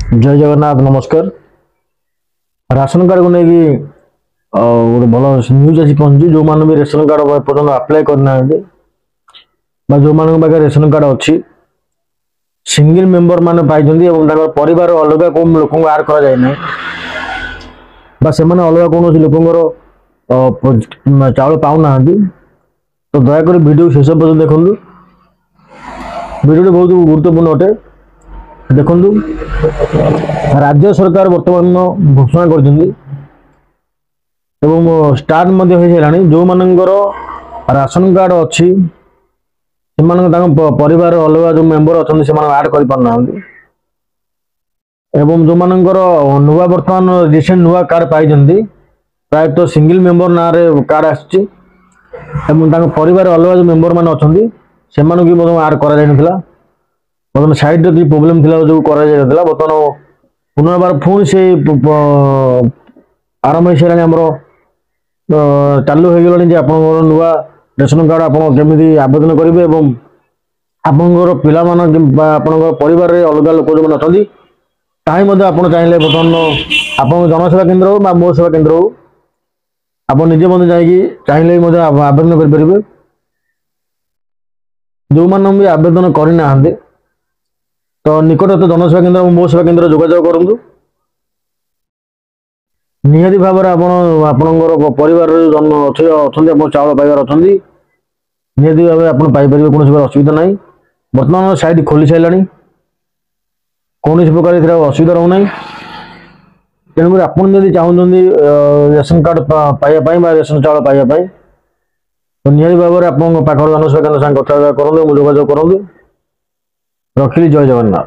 जय जगन्नाथ नमस्कार। Ration card को लेकिन गोटे भल न्यूज आज पहुंची जो मैंने भी रेशन कार्ड पर्यटन आप्लाय करना जो मान पाखे रेशन कार्ड अच्छी सिंगल मेंबर माने पाई परिवार अलग कौन लोक आड कर अलग कौन लोक चाउल पाऊना तो दयाक वीडियो शेष पर्यटन देखु। वीडियो बहुत गुरुत्वपूर्ण अटे। देखु राज्य सरकार वर्तमान घोषणा कर स्टार्ट जो मानकर राशन कार्ड अच्छी परिवार अलग जो मेंबर अच्छा से आड कर पारना जो मानकर नुआ बर्तमान रिसेंट नुआ कार्ड पाई प्रायतः सिंगल मेंबर ना कार्ड आसी परिवार अलग जो मेंबर मान अच्छा से आड कर बर्तमान साइड की प्रोब्लेम थिला जो करा बर्तमान पुनर्बार पुणी से आरंभ हो सारे आमर चालू हो गलानी आप नुआ रेशन कार्ड आपमी आवेदन करेंगे और आपंकर पिला परिवार अलग लोक जो अच्छा आप चाहिए बर्तमान आप जनसेवा केन्द्र हो मो सेवा केन्द्र हो आप निजे मत चाहिए आवेदन करेंगे। जो मैंने भी आवेदन करना तो निकटस्थ जनसेवा केन्द्र मो सेवा केन्द्र जोगाजोग करूँ। निहाती भाव में आपणकर परिवार जन्म अच्छा चाउल पाइबार अच्छा निहाती भाव आप कौन असुविधा ना। बर्तमान साइट खोली सारे कौन प्रकार असुविधा रोना तेणुक आप चाहते रेशन कार्ड पाइबा रेशन चाउल पाइबा तो निहाती भाव में आप जनसेवा केन्द्र साथ कथा करूँ जोगाजोग करूँ। रखिली जय जगन्नाथ।